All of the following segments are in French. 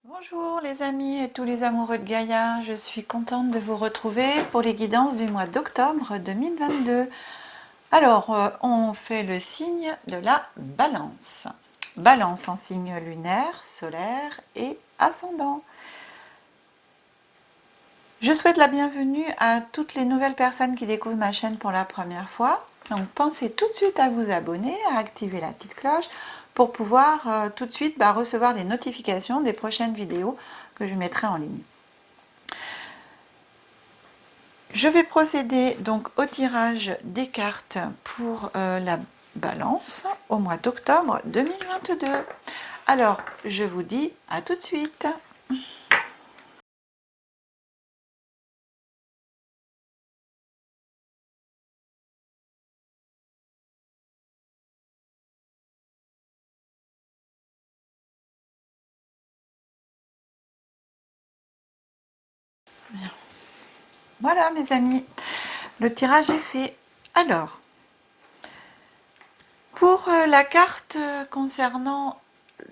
Bonjour les amis et tous les amoureux de Gaïa, je suis contente de vous retrouver pour les guidances du mois d'octobre 2022. Alors, on fait le signe de la balance. Balance en signe lunaire, solaire et ascendant. Je souhaite la bienvenue à toutes les nouvelles personnes qui découvrent ma chaîne pour la première fois. Donc pensez tout de suite à vous abonner, à activer la petite cloche pour pouvoir tout de suite recevoir des notifications des prochaines vidéos que je mettrai en ligne. Je vais procéder donc au tirage des cartes pour la balance au mois d'octobre 2022. Alors, je vous dis à tout de suite. Voilà mes amis, le tirage est fait. Alors, pour la carte concernant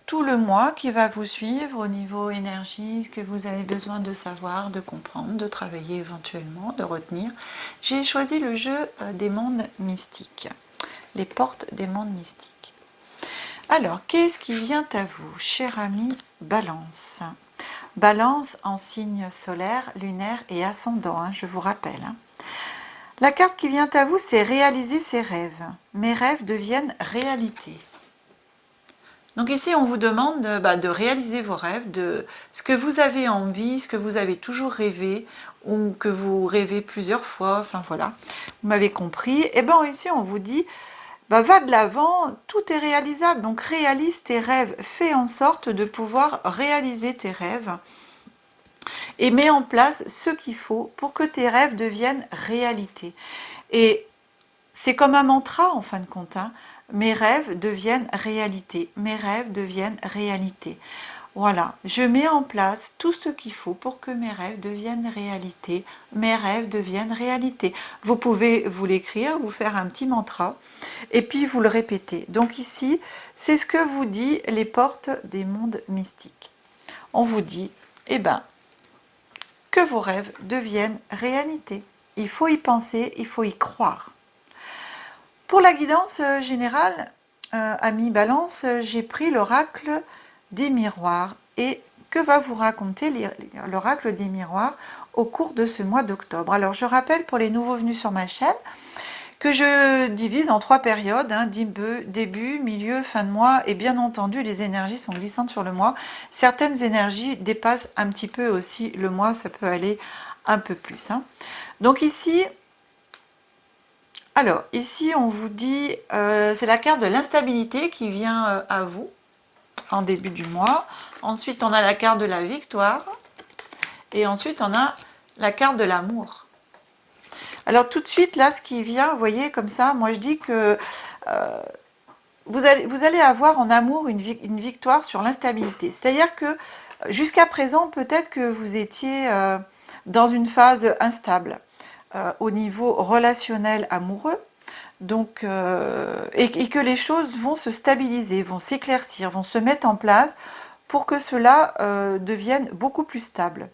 tout le mois qui va vous suivre au niveau énergie, ce que vous avez besoin de savoir, de comprendre, de travailler éventuellement, de retenir, j'ai choisi le jeu des mondes mystiques, les portes des mondes mystiques. Alors, qu'est-ce qui vient à vous, cher ami Balance? Balance en signe solaire, lunaire et ascendant, je vous rappelle. La carte qui vient à vous, c'est réaliser ses rêves. Mes rêves deviennent réalité. Donc ici, on vous demande de réaliser vos rêves, de ce que vous avez envie, ce que vous avez toujours rêvé, ou que vous rêvez plusieurs fois, enfin voilà, vous m'avez compris. Et bien ici, on vous dit, va de l'avant, tout est réalisable, donc réalise tes rêves, fais en sorte de pouvoir réaliser tes rêves, et mets en place ce qu'il faut pour que tes rêves deviennent réalité. Et c'est comme un mantra en fin de compte, mes rêves deviennent réalité, mes rêves deviennent réalité. Voilà, je mets en place tout ce qu'il faut pour que mes rêves deviennent réalité, mes rêves deviennent réalité. Vous pouvez vous l'écrire, vous faire un petit mantra, et puis vous le répétez. Donc ici, c'est ce que vous dit les portes des mondes mystiques. On vous dit, que vos rêves deviennent réalité. Il faut y penser, il faut y croire. Pour la guidance générale, ami Balance, j'ai pris l'oracle des miroirs. Et que va vous raconter l'oracle des miroirs au cours de ce mois d'octobre? Alors je rappelle pour les nouveaux venus sur ma chaîne que je divise en 3 périodes, début, milieu, fin de mois, et bien entendu les énergies sont glissantes sur le mois. Certaines énergies dépassent un petit peu aussi le mois, ça peut aller un peu plus. Donc ici, on vous dit, c'est la carte de l'instabilité qui vient à vous en début du mois. Ensuite, on a la carte de la victoire. Et ensuite, on a la carte de l'amour. Alors tout de suite, là, ce qui vient, vous voyez, comme ça, moi je dis que vous allez avoir en amour une victoire sur l'instabilité. C'est-à-dire que jusqu'à présent, peut-être que vous étiez dans une phase instable au niveau relationnel amoureux. Donc, et que les choses vont se stabiliser, vont s'éclaircir, vont se mettre en place pour que cela devienne beaucoup plus stable.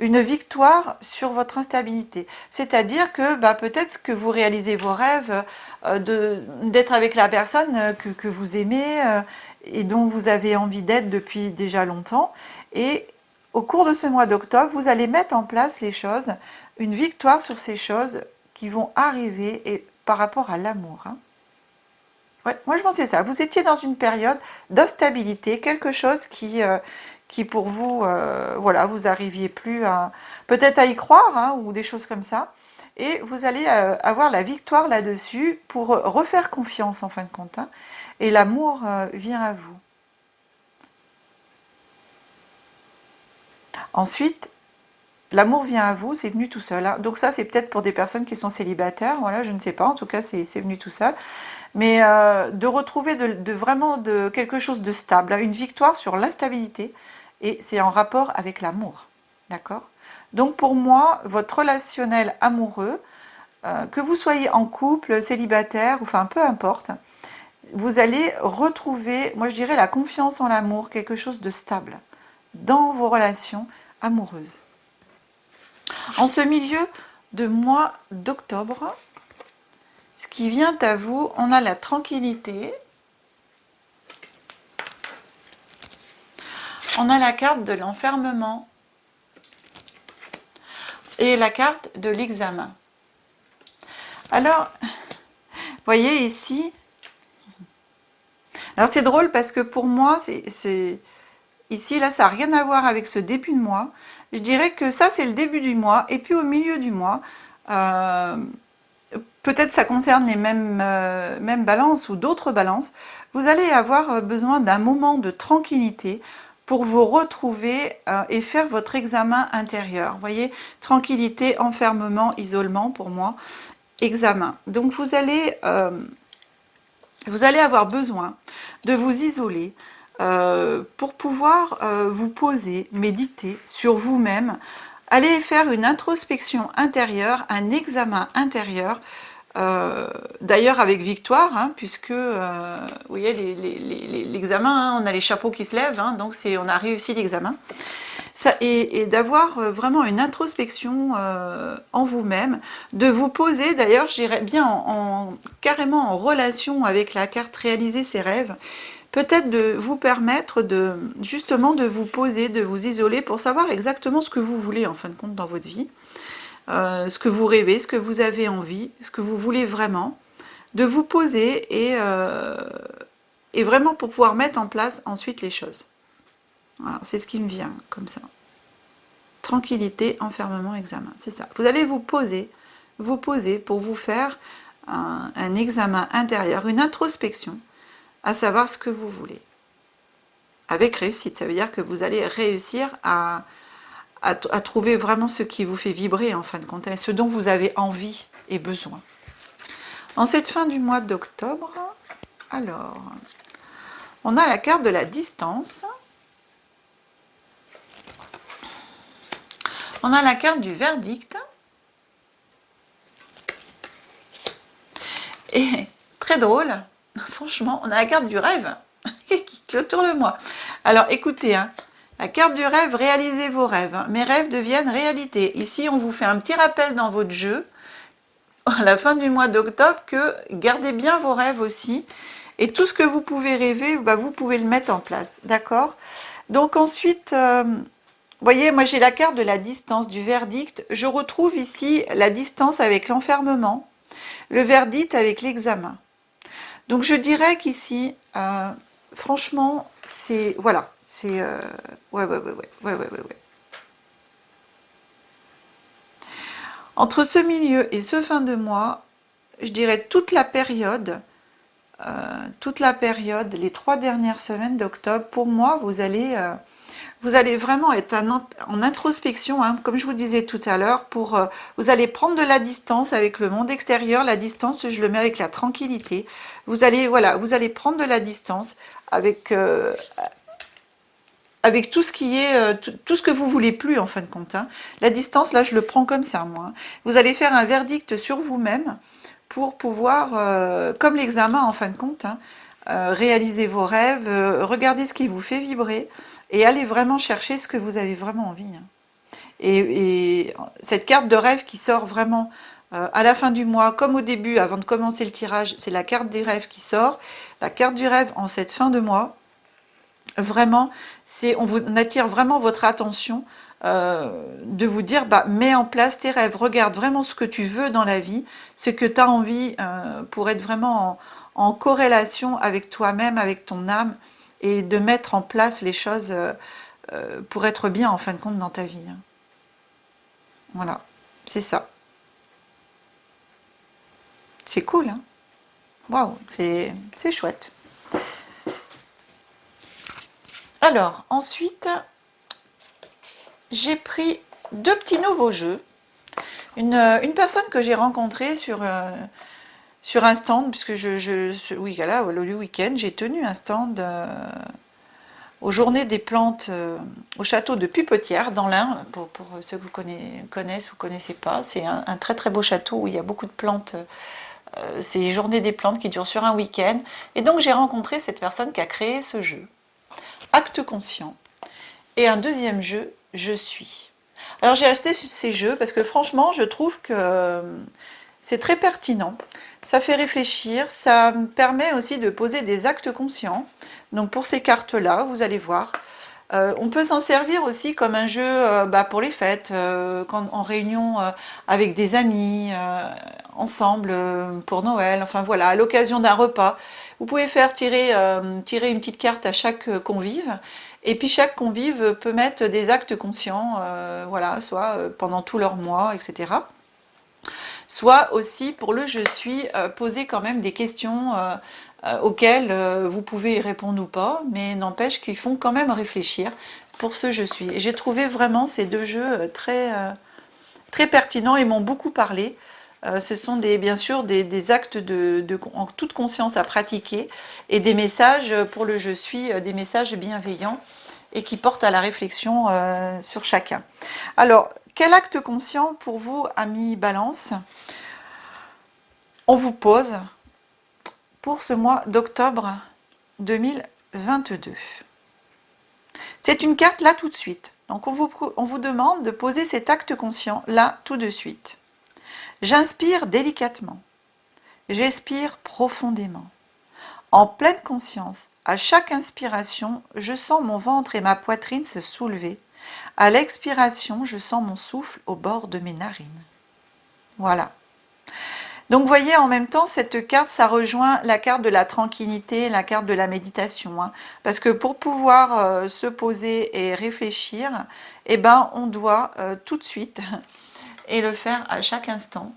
Une victoire sur votre instabilité. C'est-à-dire que peut-être que vous réalisez vos rêves d'être avec la personne que vous aimez et dont vous avez envie d'être depuis déjà longtemps. Et au cours de ce mois d'octobre, vous allez mettre en place les choses, une victoire sur ces choses qui vont arriver et par rapport à l'amour. Ouais, moi je pensais ça. Vous étiez dans une période d'instabilité, quelque chose qui pour vous, voilà, vous arriviez plus à peut-être à y croire ou des choses comme ça. Et vous allez avoir la victoire là-dessus pour refaire confiance en fin de compte. Et l'amour vient à vous. Ensuite, l'amour vient à vous, c'est venu tout seul. Donc ça, c'est peut-être pour des personnes qui sont célibataires, voilà, je ne sais pas, en tout cas, c'est venu tout seul. Mais de retrouver vraiment quelque chose de stable, une victoire sur l'instabilité, et c'est en rapport avec l'amour, d'accord? Donc pour moi, votre relationnel amoureux, que vous soyez en couple, célibataire, enfin peu importe, vous allez retrouver, moi je dirais, la confiance en l'amour, quelque chose de stable. dans vos relations amoureuses. En ce milieu de mois d'octobre, ce qui vient à vous, on a la tranquillité, on a la carte de l'enfermement et la carte de l'examen. Alors, voyez ici, alors c'est drôle parce que pour moi, ici, là, ça n'a rien à voir avec ce début de mois. Je dirais que ça, c'est le début du mois. Et puis au milieu du mois, peut-être ça concerne les mêmes balances ou d'autres balances, vous allez avoir besoin d'un moment de tranquillité pour vous retrouver et faire votre examen intérieur. Vous voyez, tranquillité, enfermement, isolement pour moi, examen. Donc vous allez avoir besoin de vous isoler pour pouvoir vous poser, méditer sur vous-même, aller faire une introspection intérieure, un examen intérieur, d'ailleurs avec victoire, hein, puisque vous voyez l'examen, hein, on a les chapeaux qui se lèvent, hein, donc on a réussi l'examen. Et d'avoir vraiment une introspection en vous-même, de vous poser, d'ailleurs je dirais bien carrément en relation avec la carte réaliser ses rêves, peut-être de vous permettre justement de vous poser, de vous isoler pour savoir exactement ce que vous voulez en fin de compte dans votre vie, ce que vous rêvez, ce que vous avez envie, ce que vous voulez vraiment, de vous poser et vraiment pour pouvoir mettre en place ensuite les choses. Voilà, c'est ce qui me vient comme ça. Tranquillité, enfermement, examen, c'est ça. Vous allez vous poser pour vous faire un examen intérieur, une introspection, à savoir ce que vous voulez. Avec réussite, ça veut dire que vous allez réussir à trouver vraiment ce qui vous fait vibrer en fin de compte, ce dont vous avez envie et besoin. En cette fin du mois d'octobre, alors, on a la carte de la distance. On a la carte du verdict. Et très drôle, franchement, on a la carte du rêve qui clôture le mois. Alors écoutez, hein, la carte du rêve, réalisez vos rêves. Hein. Mes rêves deviennent réalité. Ici, on vous fait un petit rappel dans votre jeu, à la fin du mois d'octobre, que gardez bien vos rêves aussi. Et tout ce que vous pouvez rêver, bah, vous pouvez le mettre en place. D'accord? Donc ensuite, vous voyez, moi j'ai la carte de la distance, du verdict. Je retrouve ici la distance avec l'enfermement, le verdict avec l'examen. Donc je dirais qu'ici, franchement, c'est... Voilà, c'est... Ouais. Entre ce milieu et ce fin de mois, je dirais toute la période, les 3 dernières semaines d'octobre, pour moi, vous allez vraiment être en introspection, hein, comme je vous disais tout à l'heure, vous allez prendre de la distance avec le monde extérieur. La distance, je le mets avec la tranquillité. Vous allez prendre de la distance avec tout ce qui est, tout ce que vous voulez plus en fin de compte. Hein. La distance, là, je le prends comme ça, moi. Hein. Vous allez faire un verdict sur vous-même pour pouvoir, comme l'examen en fin de compte, hein, réaliser vos rêves, regarder ce qui vous fait vibrer et aller vraiment chercher ce que vous avez vraiment envie. Hein. Et cette carte de rêve qui sort vraiment à la fin du mois, comme au début, avant de commencer le tirage, c'est la carte des rêves qui sort. La carte du rêve en cette fin de mois, vraiment, on attire vraiment votre attention de vous dire, bah, mets en place tes rêves, regarde vraiment ce que tu veux dans la vie, ce que tu as envie pour être vraiment en corrélation avec toi-même, avec ton âme, et de mettre en place les choses pour être bien en fin de compte dans ta vie. Hein. Voilà, c'est ça. C'est cool, hein. Waouh, c'est chouette. Alors, ensuite, j'ai pris 2 petits nouveaux jeux. Une personne que j'ai rencontrée sur un stand, puisque oui, là, le week-end, j'ai tenu un stand aux Journées des plantes au château de Pupetière, dans l'Ain, pour ceux que vous connaissez ou connaissez pas. C'est un très très beau château où il y a beaucoup de plantes. C'est les Journées des plantes qui durent sur un week-end. Et donc j'ai rencontré cette personne qui a créé ce jeu. Acte conscient. et un deuxième jeu, je suis. Alors j'ai acheté ces jeux parce que franchement, je trouve que c'est très pertinent. Ça fait réfléchir, ça me permet aussi de poser des actes conscients. Donc pour ces cartes-là, vous allez voir. On peut s'en servir aussi comme un jeu pour les fêtes, en réunion avec des amis, ensemble pour Noël, enfin voilà, à l'occasion d'un repas. Vous pouvez faire tirer une petite carte à chaque convive, et puis chaque convive peut mettre des actes conscients, voilà, soit pendant tout leur mois, etc. Soit aussi pour le je suis, poser quand même des questions auxquelles vous pouvez y répondre ou pas, mais n'empêche qu'ils font quand même réfléchir pour ce je suis. Et j'ai trouvé vraiment ces deux jeux très pertinents et m'ont beaucoup parlé. Ce sont bien sûr des actes en toute conscience à pratiquer et des messages pour le je suis, des messages bienveillants et qui portent à la réflexion sur chacun. Alors, quel acte conscient pour vous, amis Balance, on vous pose pour ce mois d'octobre 2022? C'est une carte là tout de suite. Donc on vous demande de poser cet acte conscient là tout de suite. J'inspire délicatement. J'expire profondément. En pleine conscience, à chaque inspiration, je sens mon ventre et ma poitrine se soulever. À l'expiration, je sens mon souffle au bord de mes narines. Voilà. Donc vous voyez, en même temps, cette carte, ça rejoint la carte de la tranquillité, la carte de la méditation. Parce que pour pouvoir se poser et réfléchir, eh ben, on doit tout de suite, et le faire à chaque instant,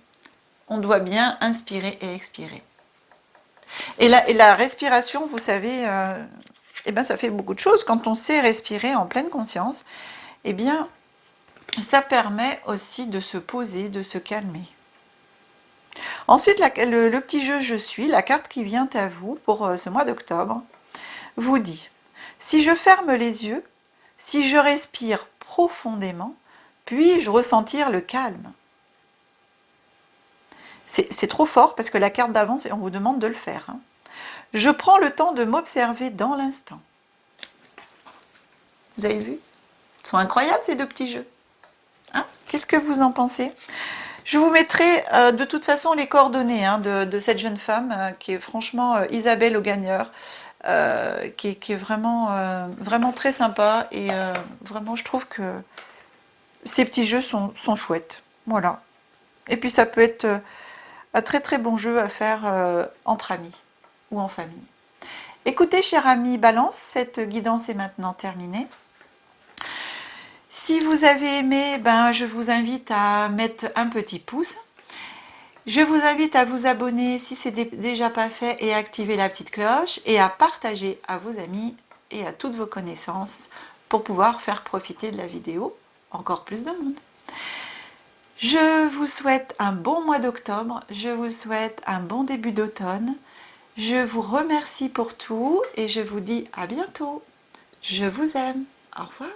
on doit bien inspirer et expirer. Et la respiration, vous savez, eh ben, ça fait beaucoup de choses. Quand on sait respirer en pleine conscience, eh bien, ça permet aussi de se poser, de se calmer. Ensuite, le petit jeu je suis, la carte qui vient à vous pour ce mois d'octobre, vous dit: si je ferme les yeux, si je respire profondément, puis-je ressentir le calme? C'est trop fort parce que la carte d'avant, on vous demande de le faire. Je prends le temps de m'observer dans l'instant. Vous avez vu? Ils sont incroyables ces deux petits jeux. Qu'est-ce que vous en pensez? Je vous mettrai de toute façon les coordonnées de cette jeune femme qui est franchement Isabelle Augagneur, qui est vraiment, vraiment très sympa, et vraiment je trouve que ces petits jeux sont chouettes. Voilà. Et puis ça peut être un très très bon jeu à faire entre amis ou en famille. Écoutez, chers amis Balance, cette guidance est maintenant terminée. Si vous avez aimé, je vous invite à mettre un petit pouce. Je vous invite à vous abonner si ce n'est déjà pas fait et à activer la petite cloche et à partager à vos amis et à toutes vos connaissances pour pouvoir faire profiter de la vidéo encore plus de monde. Je vous souhaite un bon mois d'octobre, je vous souhaite un bon début d'automne. Je vous remercie pour tout et je vous dis à bientôt. Je vous aime. Au revoir.